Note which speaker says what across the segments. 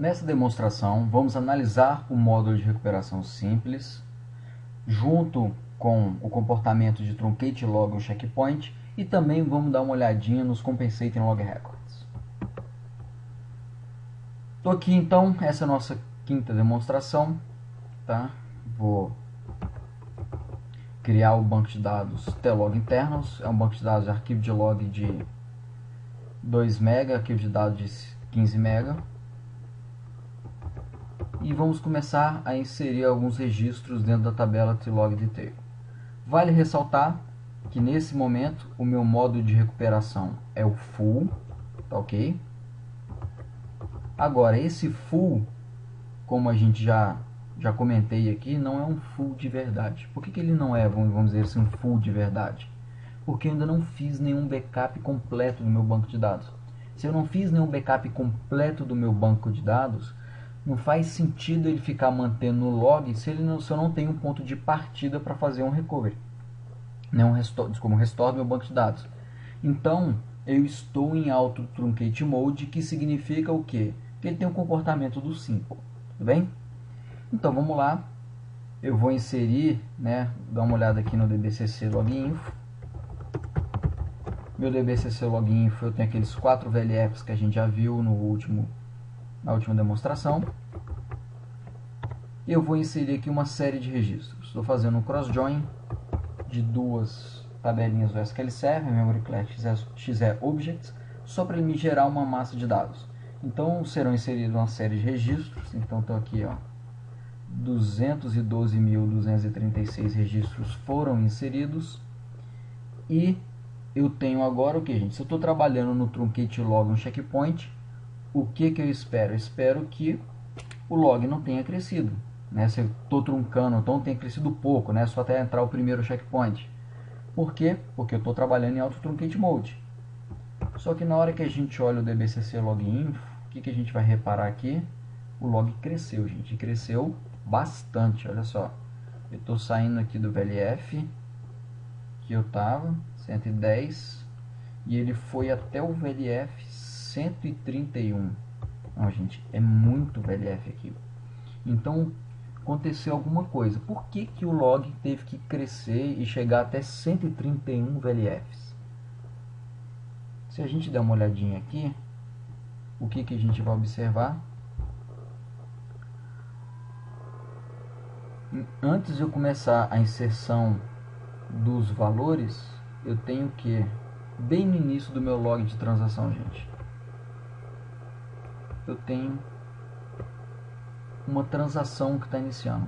Speaker 1: Nessa demonstração, vamos analisar o módulo de recuperação simples, junto com o comportamento de truncate log no checkpoint, e também vamos dar uma olhadinha nos compensating log records. Estou aqui então, essa é a nossa quinta demonstração, tá? Vou criar o banco de dados tlog internos, é um banco de dados de arquivo de log de 2 MB, arquivo de dados de 15 MB. E vamos começar a inserir alguns registros dentro da tabela tlog detail. Vale ressaltar que nesse momento o meu modo de recuperação é o full, tá ok? Agora esse full, como a gente já comentei aqui, não é um full de verdade. Por que ele não é, vamos dizer assim, um full de verdade? Porque eu ainda não fiz nenhum backup completo do meu banco de dados. Se eu não fiz nenhum backup completo do meu banco de dados, não faz sentido ele ficar mantendo no log se eu não tenho um ponto de partida para fazer um recovery, um restore do meu banco de dados. Então eu estou em auto truncate mode, que significa o quê? Que ele tem um comportamento do simple, tudo bem? Então vamos lá, eu vou inserir, dar uma olhada aqui no dbcc loginfo. Meu dbcc loginfo, eu tenho aqueles 4 VLFs que a gente já viu na última demonstração. Eu vou inserir aqui uma série de registros. Estou fazendo um cross join de duas tabelinhas do SQL Server, memory class XE objects, só para ele me gerar uma massa de dados. Então serão inseridos uma série de registros. Então estou aqui, 212.236 registros foram inseridos. E eu tenho agora o que, gente? Se eu estou trabalhando no truncate log no checkpoint, o que eu espero? Eu espero que o log não tenha crescido, se eu estou truncando, então tenha crescido pouco, só até entrar o primeiro checkpoint. Por quê? Porque eu estou trabalhando em auto truncate mode. Só que na hora que a gente olha o dbcc loginfo, o que a gente vai reparar aqui? O log cresceu, gente, cresceu bastante. Olha só, eu estou saindo aqui do VLF que eu estava 110 e ele foi até o VLF 131. Não, gente, é muito VLF aqui. Então aconteceu alguma coisa. Por que o log teve que crescer e chegar até 131 VLFs? Se a gente der uma olhadinha aqui, o que a gente vai observar? Antes de eu começar a inserção dos valores, eu tenho que, bem no início do meu log de transação, gente, eu tenho uma transação que está iniciando.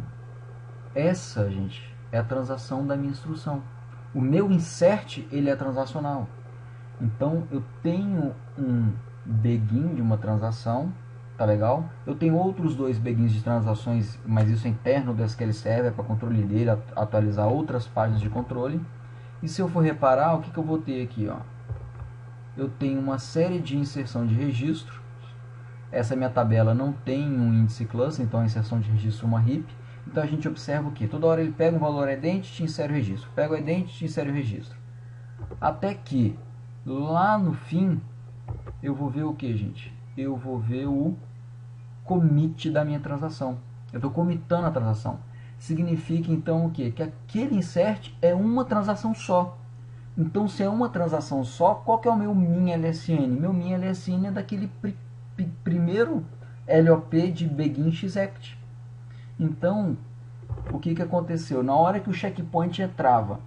Speaker 1: Essa, gente, é a transação da minha instrução. O meu insert, ele é transacional. Então eu tenho um begin de uma transação, tá legal? Eu tenho outros dois begins de transações, mas isso é interno do SQL Server, para controle dele, atualizar outras páginas de controle. E se eu for reparar, o que eu vou ter aqui, eu tenho uma série de inserção de registro. Essa minha tabela não tem um índice cluster, então a inserção de registro é uma heap. Então a gente observa o que? Toda hora ele pega um valor identity e insere o registro. Pega o identity e insere o registro. Até que lá no fim eu vou ver o que, gente? Eu vou ver o commit da minha transação. Eu estou commitando a transação. Significa então o que? Que aquele insert é uma transação só. Então se é uma transação só, qual que é o meu min LSN? Meu min LSN é daquele primeiro LOP de begin xact. Então o que aconteceu? Na hora que o checkpoint entrava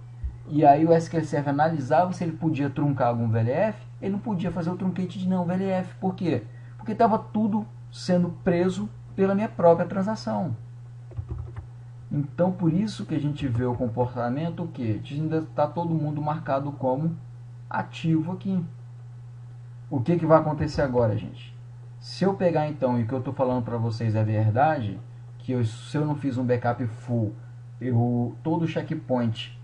Speaker 1: e aí o SQL Server analisava se ele podia truncar algum VLF, ele não podia fazer o truncate de não VLF. Por quê? Porque estava tudo sendo preso pela minha própria transação. Então por isso que a gente vê o comportamento o que? Ainda está todo mundo marcado como ativo aqui. O que vai acontecer agora, gente? Se eu pegar então, e o que eu estou falando para vocês é verdade, que se eu não fiz um backup full, todo o checkpoint,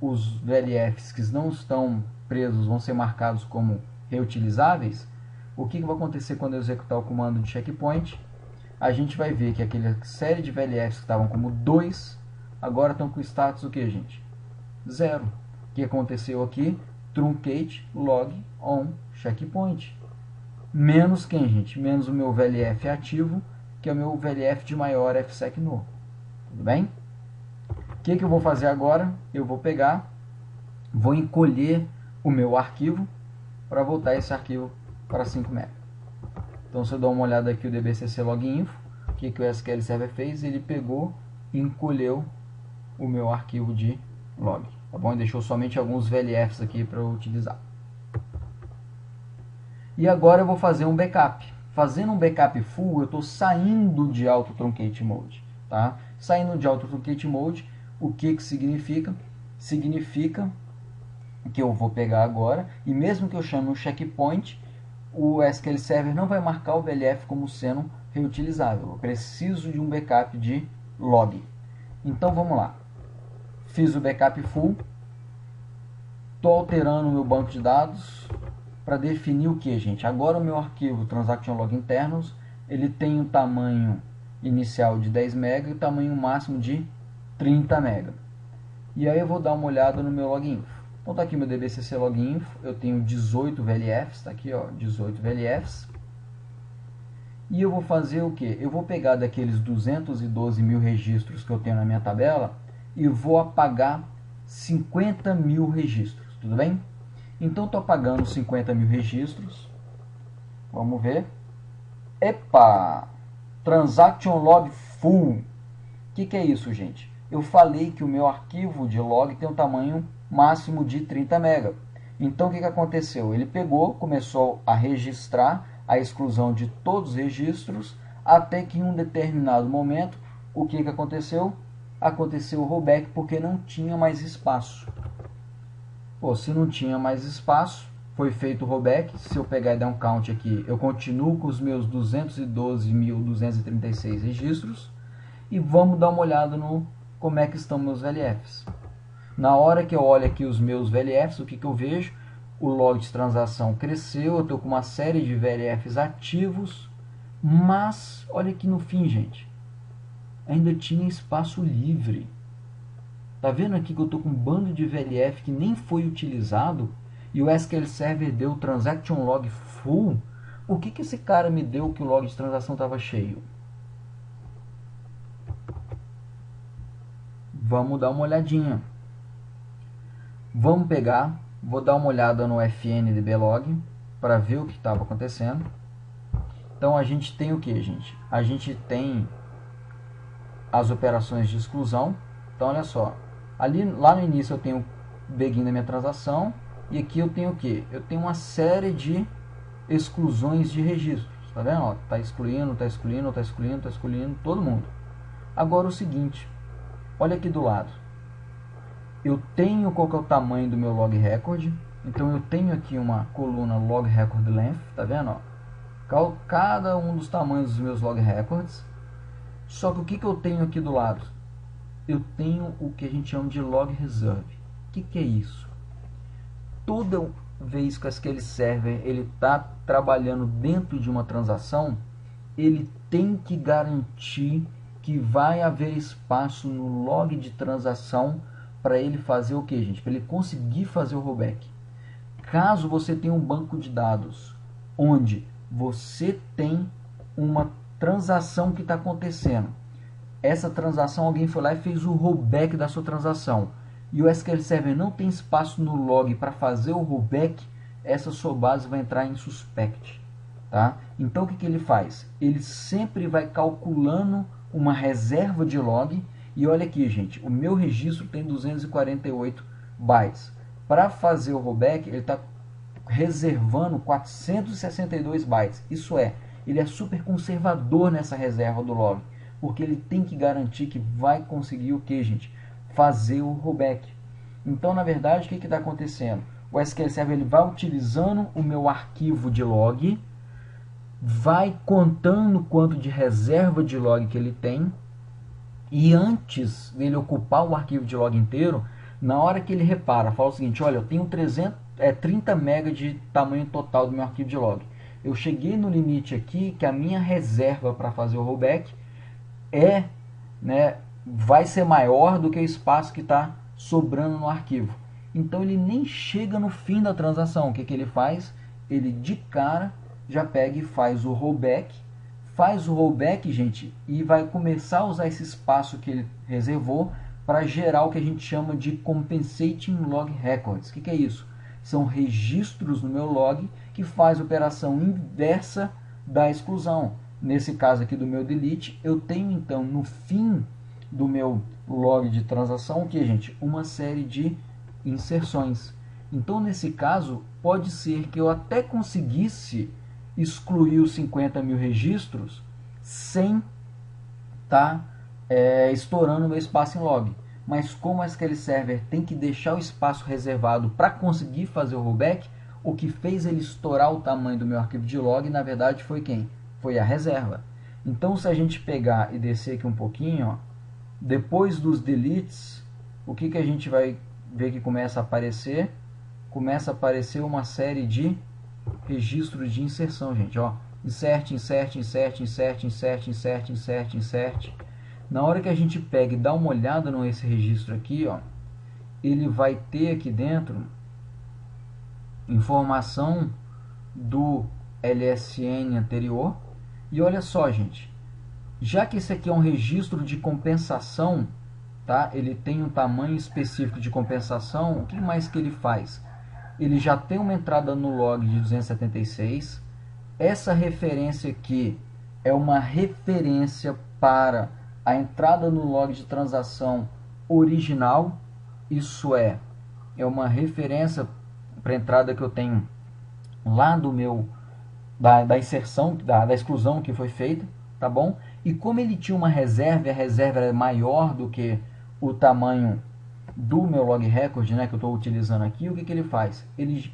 Speaker 1: os VLFs que não estão presos vão ser marcados como reutilizáveis. O que vai acontecer quando eu executar o comando de checkpoint? A gente vai ver que aquela série de VLFs que estavam como 2, agora estão com status o que, gente? 0. O que aconteceu aqui? Truncate log on checkpoint. menos quem, gente? Menos o meu VLF ativo, que é o meu VLF de maior fsec no. Tudo bem? O que eu vou fazer agora? Eu vou pegar, vou encolher o meu arquivo para voltar esse arquivo para 5 MB. Então, se eu dar uma olhada aqui o dbcc loginfo, o que o SQL Server fez? Ele pegou e encolheu o meu arquivo de log, tá bom? E deixou somente alguns VLFs aqui para eu utilizar. E agora eu vou fazer um backup. Fazendo um backup full, eu estou saindo de Auto Truncate Mode, tá? Saindo de Auto Truncate Mode, o que significa? Significa que eu vou pegar agora, e mesmo que eu chame um checkpoint, o SQL Server não vai marcar o VLF como sendo reutilizável. Eu preciso de um backup de log. Então vamos lá. Fiz o backup full. Estou alterando o meu banco de dados para definir o que, gente? Agora o meu arquivo Transaction Log Internos, ele tem um tamanho inicial de 10 MB e o tamanho máximo de 30 MB. E aí eu vou dar uma olhada no meu loginfo. Então tá aqui meu dbcc loginfo, eu tenho 18 VLFs, tá aqui ó, 18 VLFs. E eu vou fazer o que? Eu vou pegar daqueles 212 mil registros que eu tenho na minha tabela e vou apagar 50 mil registros, tudo bem? Então estou apagando 50 mil registros, vamos ver. Epa! Transaction Log Full. O que é isso, gente? Eu falei que o meu arquivo de log tem um tamanho máximo de 30 MB. Então o que aconteceu? Ele pegou, começou a registrar a exclusão de todos os registros, até que em um determinado momento, o que aconteceu? Aconteceu o rollback porque não tinha mais espaço. Pô, se não tinha mais espaço, foi feito o rollback. Se eu pegar e dar um count aqui, eu continuo com os meus 212.236 registros. E vamos dar uma olhada no como é que estão meus VLFs. Na hora que eu olho aqui os meus VLFs, o que eu vejo? O log de transação cresceu, eu estou com uma série de VLFs ativos, mas olha aqui no fim, gente, ainda tinha espaço livre. Tá vendo aqui que eu estou com um bando de VLF que nem foi utilizado e o SQL Server deu Transaction Log Full? Por que esse cara me deu que o log de transação estava cheio? Vamos dar uma olhadinha. Vamos pegar, vou dar uma olhada no fndblog para ver o que estava acontecendo. Então a gente tem o que, gente? A gente tem as operações de exclusão. Então olha só, lá no início eu tenho o begin da minha transação e aqui eu tenho o que? Eu tenho uma série de exclusões de registros. Tá vendo? Ó, tá excluindo, tá excluindo, tá excluindo, tá excluindo todo mundo. Agora o seguinte, olha aqui do lado. Eu tenho qual que é o tamanho do meu log record. Então eu tenho aqui uma coluna log record length, tá vendo? Ó? Cada um dos tamanhos dos meus log records. Só que o que eu tenho aqui do lado? Eu tenho o que a gente chama de log reserve. O que é isso? Toda vez que o SQL Server ele está trabalhando dentro de uma transação, ele tem que garantir que vai haver espaço no log de transação para ele fazer o que, gente? Para ele conseguir fazer o rollback. Caso você tenha um banco de dados onde você tem uma transação que está acontecendo, essa transação, alguém foi lá e fez o rollback da sua transação, e o SQL Server não tem espaço no log para fazer o rollback, essa sua base vai entrar em suspect. Tá? Então o que ele faz? Ele sempre vai calculando uma reserva de log. E olha aqui, gente, o meu registro tem 248 bytes. Para fazer o rollback, ele está reservando 462 bytes. Isso é, ele é super conservador nessa reserva do log, porque ele tem que garantir que vai conseguir o que, gente? Fazer o rollback. Então, na verdade, o que está acontecendo? O SQL Server ele vai utilizando o meu arquivo de log, vai contando quanto de reserva de log que ele tem, e antes dele ocupar o arquivo de log inteiro, na hora que ele repara, fala o seguinte, olha, eu tenho 30 MB de tamanho total do meu arquivo de log. Eu cheguei no limite aqui que a minha reserva para fazer o rollback vai ser maior do que o espaço que está sobrando no arquivo. Então ele nem chega no fim da transação. O que ele faz? Ele de cara já pega e faz o rollback. Faz o rollback, gente, e vai começar a usar esse espaço que ele reservou para gerar o que a gente chama de Compensating Log Records. O que é isso? São registros no meu log que faz a operação inversa da exclusão. Nesse caso aqui do meu delete, eu tenho então no fim do meu log de transação o que, gente? Uma série de inserções. Então, nesse caso, pode ser que eu até conseguisse excluir os 50 mil registros sem estar estourando o meu espaço em log. Mas como a SQL Server tem que deixar o espaço reservado para conseguir fazer o rollback, o que fez ele estourar o tamanho do meu arquivo de log, na verdade, foi quem? Foi a reserva. Então, se a gente pegar e descer aqui um pouquinho, ó, depois dos deletes, o que a gente vai ver que começa a aparecer? Começa a aparecer uma série de registros de inserção, gente. Ó, insert, insert, insert, insert, insert, insert, insert, insert. Na hora que a gente pega e dá uma olhada nesse registro aqui, ó, ele vai ter aqui dentro informação do LSN anterior. E olha só, gente, já que esse aqui é um registro de compensação, tá? Ele tem um tamanho específico de compensação. O que mais que ele faz? Ele já tem uma entrada no log de 276. Essa referência aqui é uma referência para a entrada no log de transação original. Isso é uma referência para a entrada que eu tenho lá do meu da inserção, da exclusão que foi feita, tá bom? E como ele tinha uma reserva, a reserva era maior do que o tamanho do meu log record, né, que eu estou utilizando aqui, o que ele faz? Ele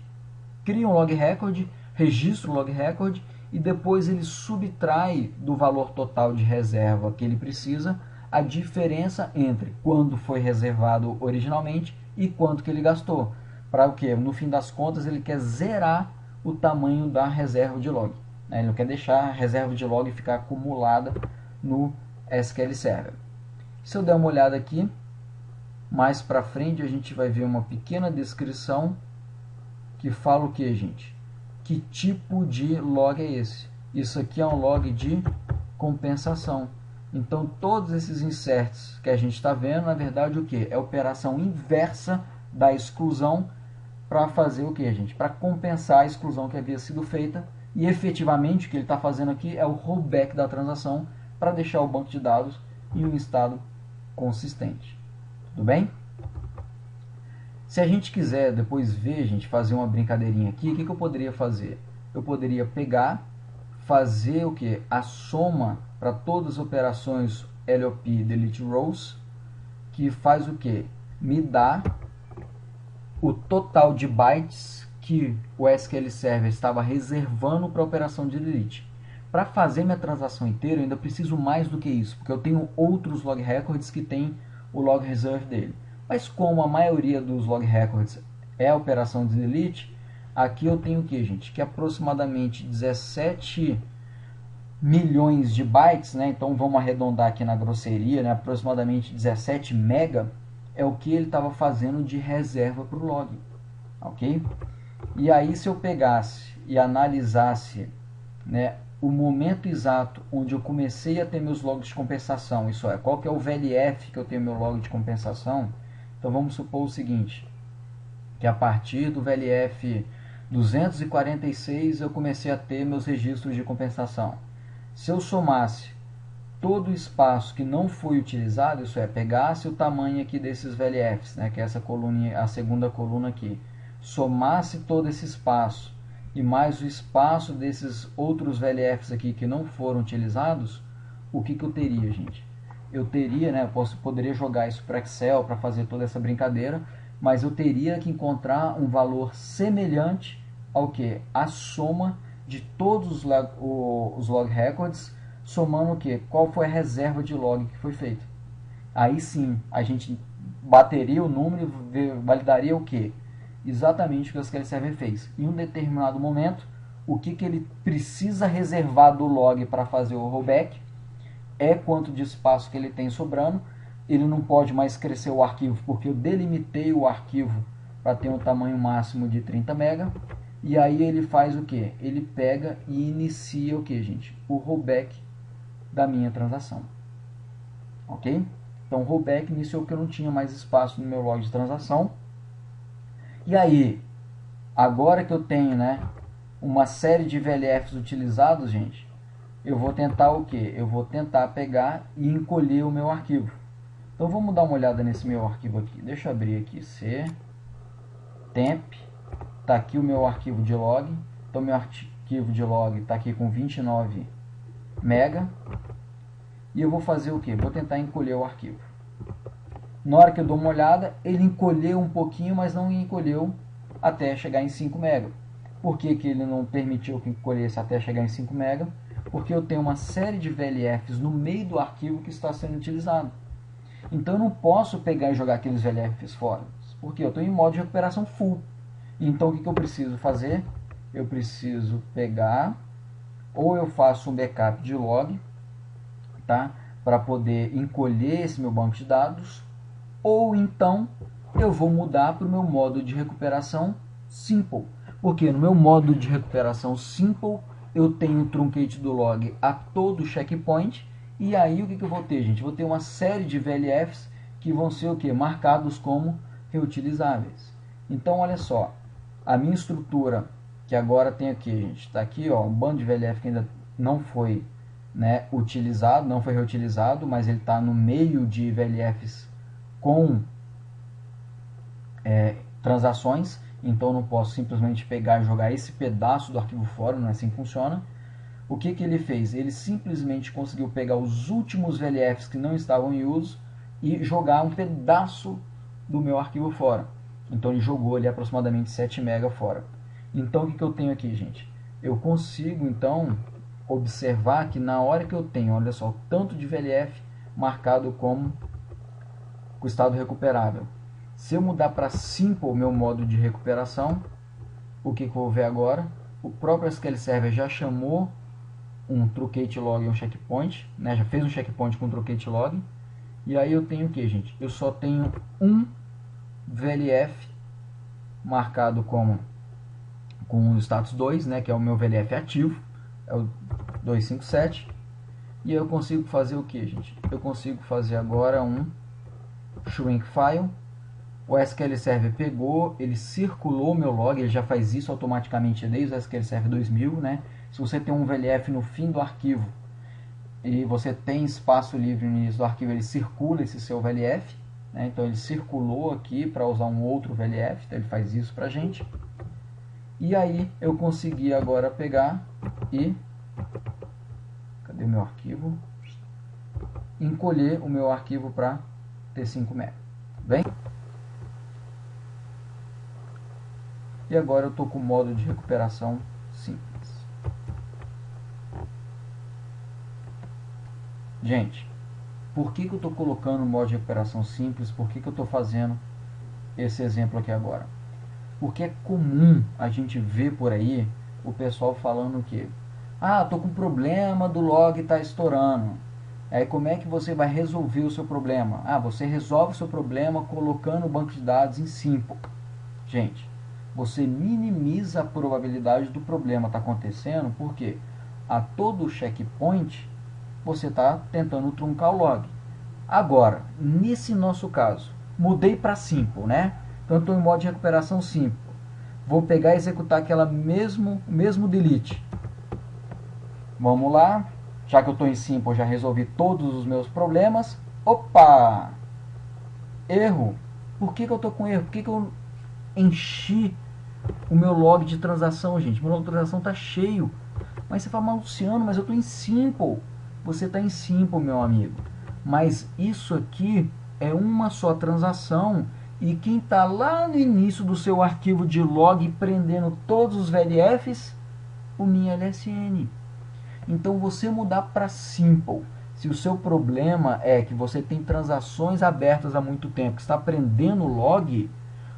Speaker 1: cria um log record, registra o log record e depois ele subtrai do valor total de reserva que ele precisa a diferença entre quando foi reservado originalmente e quanto que ele gastou. Para o que? No fim das contas, ele quer zerar o tamanho da reserva de log, né? Ele não quer deixar a reserva de log ficar acumulada no SQL Server. Se eu der uma olhada aqui, mais para frente a gente vai ver uma pequena descrição que fala o que, gente? Que tipo de log é esse? Isso aqui é um log de compensação. Então todos esses inserts que a gente está vendo, na verdade o que? É a operação inversa da exclusão para fazer o que, gente? Para compensar a exclusão que havia sido feita. E efetivamente o que ele está fazendo aqui é o rollback da transação para deixar o banco de dados em um estado consistente. Tudo bem? Se a gente quiser depois ver, gente, fazer uma brincadeirinha aqui, o que eu poderia fazer? Eu poderia pegar, fazer o que? A soma para todas as operações LOP delete rows, que faz o que? Me dá o total de bytes que o SQL Server estava reservando para a operação de delete. Para fazer minha transação inteira, eu ainda preciso mais do que isso, porque eu tenho outros log records que tem o log reserve dele. Mas como a maioria dos log records é a operação de delete, aqui eu tenho o que, gente? Que aproximadamente 17 milhões de bytes, né? Então vamos arredondar aqui na grosseria, né? Aproximadamente 17 mega é o que ele estava fazendo de reserva para o log, ok? E aí se eu pegasse e analisasse, né, o momento exato onde eu comecei a ter meus logs de compensação, isso é, qual que é o VLF que eu tenho meu log de compensação, então vamos supor o seguinte, que a partir do VLF 246 eu comecei a ter meus registros de compensação. Se eu somasse todo o espaço que não foi utilizado, isso é, pegasse o tamanho aqui desses VLFs, né, que é essa coluna, a segunda coluna aqui, somasse todo esse espaço e mais o espaço desses outros VLFs aqui que não foram utilizados, o que eu teria, gente? Eu teria, né, poderia jogar isso para Excel para fazer toda essa brincadeira, mas eu teria que encontrar um valor semelhante ao que? A soma de todos os log records, somando o que? Qual foi a reserva de log que foi feita. Aí sim, a gente bateria o número e validaria o que? Exatamente o que o SQL Server fez. Em um determinado momento, o que ele precisa reservar do log para fazer o rollback é quanto de espaço que ele tem sobrando. Ele não pode mais crescer o arquivo porque eu delimitei o arquivo para ter um tamanho máximo de 30 MB. E aí ele faz o que? Ele pega e inicia o que, gente? O rollback da minha transação. Ok? Então o rollback iniciou que eu não tinha mais espaço no meu log de transação. E aí, agora que eu tenho, né, uma série de VLFs utilizados, gente, eu vou tentar o que? Eu vou tentar pegar e encolher o meu arquivo. Então vamos dar uma olhada nesse meu arquivo aqui. Deixa eu abrir aqui, C, temp, tá aqui o meu arquivo de log. Então meu arquivo de log está aqui com 29 mega. E eu vou fazer o que? Vou tentar encolher o arquivo. Na hora que eu dou uma olhada, ele encolheu um pouquinho, mas não encolheu até chegar em 5 mega. Por que que ele não permitiu que encolhesse até chegar em 5 mega? Porque eu tenho uma série de VLFs no meio do arquivo que está sendo utilizado. Então eu não posso pegar e jogar aqueles VLFs fora, porque eu estou em modo de recuperação full. Então o que eu preciso fazer? Eu preciso pegar, ou eu faço um backup de log, tá? Para poder encolher esse meu banco de dados, ou então eu vou mudar para o meu modo de recuperação simple, porque no meu modo de recuperação simple eu tenho o truncate do log a todo checkpoint. E aí o que eu vou ter, gente? Vou ter uma série de VLFs que vão ser o que? Marcados como reutilizáveis. Então olha só, a minha estrutura que agora tem aqui, gente, está aqui, ó, um bando de VLF que ainda não foi, né, utilizado, não foi reutilizado, mas ele está no meio de VLFs com transações. Então eu não posso simplesmente pegar e jogar esse pedaço do arquivo fora, não é assim que funciona. O que ele fez? Ele simplesmente conseguiu pegar os últimos VLFs que não estavam em uso e jogar um pedaço do meu arquivo fora. Então ele jogou ali aproximadamente 7 MB fora. Então o que eu tenho aqui, gente? Eu consigo então observar que na hora que eu tenho, olha só, tanto de VLF marcado como com estado recuperável. Se eu mudar para Simple, meu modo de recuperação, o que eu vou ver agora? O próprio SQL Server já chamou um truncate log e um checkpoint, né? Já fez um checkpoint com truncate log. E aí eu tenho o que, gente? Eu só tenho um VLF marcado como com o status 2, né? Que é o meu VLF ativo, é o 257. E eu consigo fazer o que, gente? Eu consigo fazer agora um shrink file. O SQL Server pegou, ele circulou meu log, ele já faz isso automaticamente desde o SQL Server 2000, né? Se você tem um VLF no fim do arquivo e você tem espaço livre no início do arquivo, ele circula esse seu VLF, né? Então ele circulou aqui para usar um outro VLF, então ele faz isso para a gente. E aí eu consegui agora pegar e... cadê o meu arquivo? Encolher o meu arquivo para ter 5 MB. Bem? E agora eu estou com o modo de recuperação simples. Gente, por que eu estou colocando o modo de recuperação simples? Por que eu estou fazendo esse exemplo aqui agora? Porque é comum a gente ver por aí o pessoal falando que estou com problema do log está estourando. Aí como é que você vai resolver o seu problema? Você resolve o seu problema colocando o banco de dados em Simple. Gente, você minimiza a probabilidade do problema estar acontecendo, porque a todo checkpoint você está tentando truncar o log. Agora, nesse nosso caso, mudei para Simple, né? Então estou em modo de recuperação Simple. Vou pegar e executar aquela mesmo delete. Vamos lá. Já que eu estou em Simple, já resolvi todos os meus problemas. Opa! Erro. Por que eu estou com erro? Por que eu enchi o meu log de transação, gente? Meu log de transação está cheio. Mas você fala, mas Luciano, mas eu estou em Simple. Você está em Simple, meu amigo. Mas isso aqui é uma só transação. E quem está lá no início do seu arquivo de log prendendo todos os VLFs, o minha LSN. Então você mudar para Simple, se o seu problema é que você tem transações abertas há muito tempo, que está prendendo o log,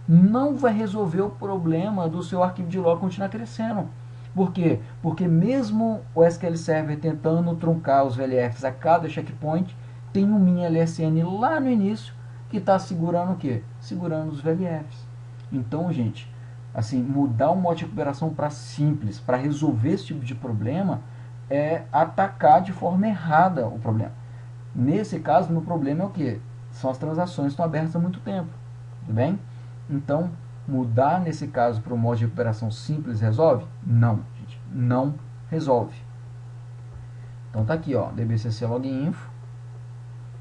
Speaker 1: não vai resolver o problema do seu arquivo de log continuar crescendo. Por quê? Porque mesmo o SQL Server tentando truncar os VLFs a cada checkpoint, tem um min LSN lá no início que está segurando o quê? Segurando os VLFs. Então, gente, assim, mudar o modo de recuperação para simples, para resolver esse tipo de problema, é atacar de forma errada o problema. Nesse caso, meu problema é o que? São as transações que estão abertas há muito tempo. Tudo bem? Então, mudar nesse caso para o modo de recuperação simples resolve? Não, gente, não resolve. Então tá aqui, ó, dbcc login info,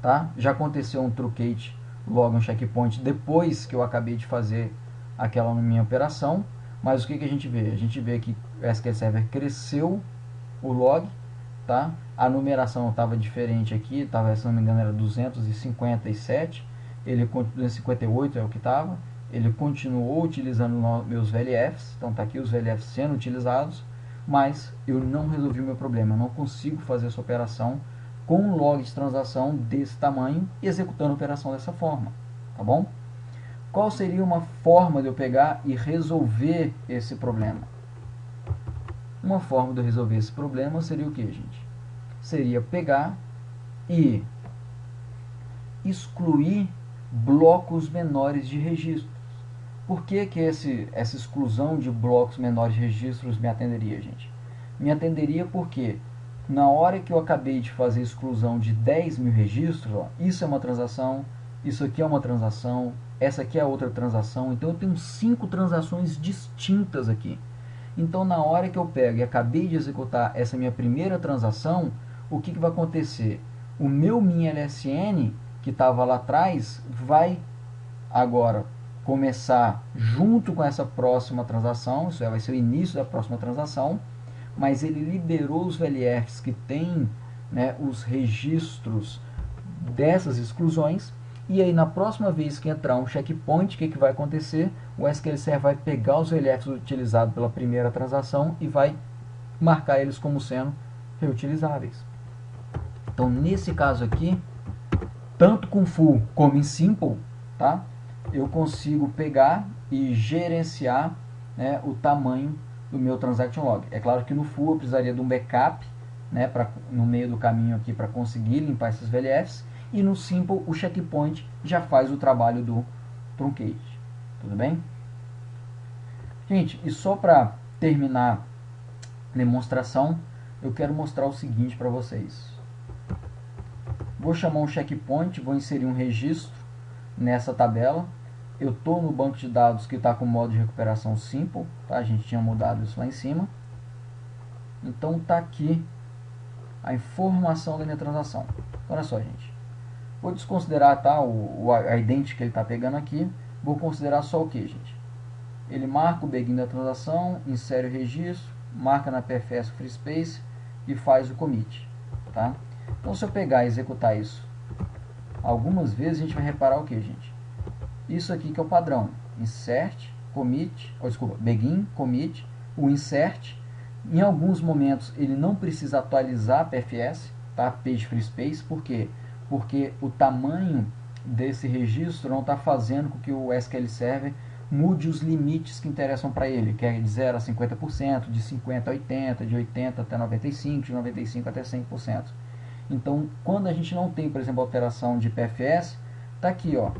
Speaker 1: tá? Já aconteceu um truncate login checkpoint depois que eu acabei de fazer aquela minha operação, mas o que a gente vê? A gente vê que o SQL Server cresceu o log, tá? A numeração estava diferente aqui, tava, se não me engano era 257, ele 258 é o que estava, ele continuou utilizando meus VLFs, então tá aqui os VLFs sendo utilizados, mas eu não resolvi o meu problema, eu não consigo fazer essa operação com um log de transação desse tamanho e executando a operação dessa forma, tá bom? Qual seria uma forma de eu pegar e resolver esse problema? Uma forma de eu resolver esse problema seria o que, gente? Seria pegar e excluir blocos menores de registros. Por que essa exclusão de blocos menores de registros me atenderia, gente? Me atenderia porque na hora que eu acabei de fazer a exclusão de 10 mil registros, ó, isso é uma transação, isso aqui é uma transação, essa aqui é outra transação, então eu tenho 5 transações distintas aqui. Então, na hora que eu pego e acabei de executar essa minha primeira transação, o que vai acontecer? O meu min_lsn, que estava lá atrás, vai agora começar junto com essa próxima transação, isso vai ser o início da próxima transação, mas ele liberou os VLFs que tem, né, os registros dessas exclusões, e aí na próxima vez que entrar um checkpoint, o que vai acontecer? O SQL Server vai pegar os VLFs utilizados pela primeira transação e vai marcar eles como sendo reutilizáveis. Então nesse caso aqui, tanto com full como em simple, tá? Eu consigo pegar e gerenciar, né, o tamanho do meu transaction log. É claro que no full eu precisaria de um backup, né, no meio do caminho aqui para conseguir limpar esses VLFs, e no simple o checkpoint já faz o trabalho do truncate. Tudo bem? Gente, e só para terminar a demonstração, eu quero mostrar o seguinte para vocês. Vou chamar um checkpoint, vou inserir um registro nessa tabela. Eu estou no banco de dados que está com o modo de recuperação simple, tá? A gente tinha mudado isso lá em cima. Então está aqui a informação da minha transação. Então, olha só, gente. Vou desconsiderar, tá, a ident que ele está pegando aqui. Vou considerar só o que, gente? Ele marca o begin da transação, insere o registro, marca na PFS free space e faz o commit, tá? Então, se eu pegar e executar isso algumas vezes, a gente vai reparar o que, gente? Isso aqui que é o padrão. Insert, commit, begin, commit, o insert. Em alguns momentos ele não precisa atualizar a PFS, tá? Page free space, por quê? Porque o tamanho desse registro não está fazendo com que o SQL Server mude os limites que interessam para ele, que é de 0 a 50%, de 50% a 80%, de 80% até 95%, de 95% até 100%. Então, quando a gente não tem, por exemplo, alteração de PFS, tá aqui, ó.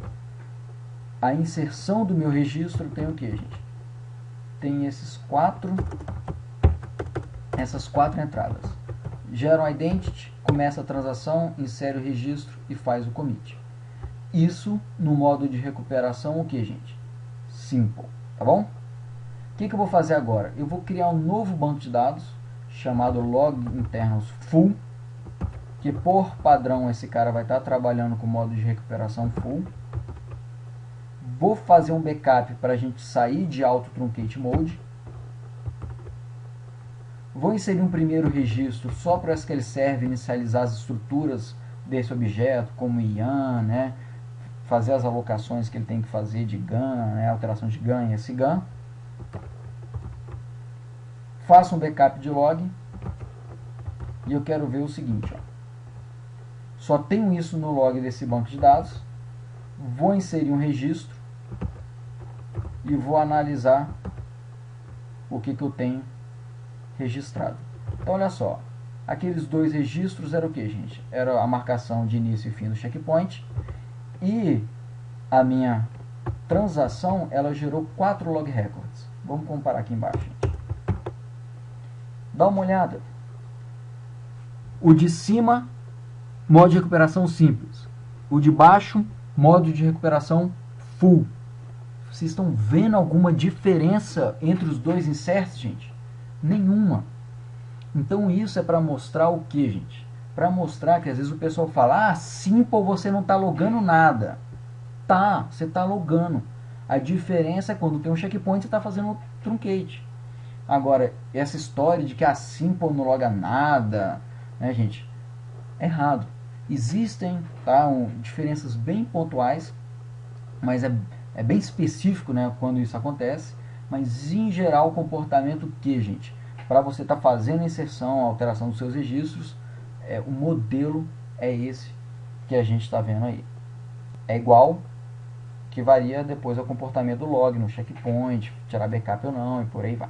Speaker 1: A inserção do meu registro tem o que, gente? Tem essas quatro entradas. Gera um identity, começa a transação, insere o registro e faz o commit. Isso no modo de recuperação, o que, gente? Simple, tá bom? O que eu vou fazer agora? Eu vou criar um novo banco de dados chamado log internos full, que por padrão esse cara vai estar trabalhando com o modo de recuperação full. Vou fazer um backup para a gente sair de auto truncate mode. Vou inserir um primeiro registro só para o SQL Server inicializar as estruturas desse objeto, como IAM, né? Fazer as alocações que ele tem que fazer de GAN, né? Alteração de GAN e SGAN. Faço um backup de log. E eu quero ver o seguinte, ó. Só tenho isso no log desse banco de dados. Vou inserir um registro e vou analisar o que eu tenho registrado. Então, olha só. Aqueles dois registros eram o que, gente? Era a marcação de início e fim do checkpoint. E a minha transação, ela gerou 4 log records. Vamos comparar aqui embaixo, gente. Dá uma olhada. O de cima, modo de recuperação simples. O de baixo, modo de recuperação full. Vocês estão vendo alguma diferença entre os dois inserts, gente? Nenhuma. Então isso é para mostrar o que, gente? Para mostrar que às vezes o pessoal fala, Simple você não está logando nada. Tá, você está logando. A diferença é quando tem um checkpoint você está fazendo truncate. Agora, essa história de que a Simple não loga nada, né, gente? É errado. Existem, tá, diferenças bem pontuais, mas é bem específico, né, quando isso acontece. Mas em geral o comportamento que, gente? Para você estar fazendo a inserção, a alteração dos seus registros, o modelo é esse que a gente está vendo aí. É igual, que varia depois o comportamento do log no checkpoint, tirar backup ou não, e por aí vai.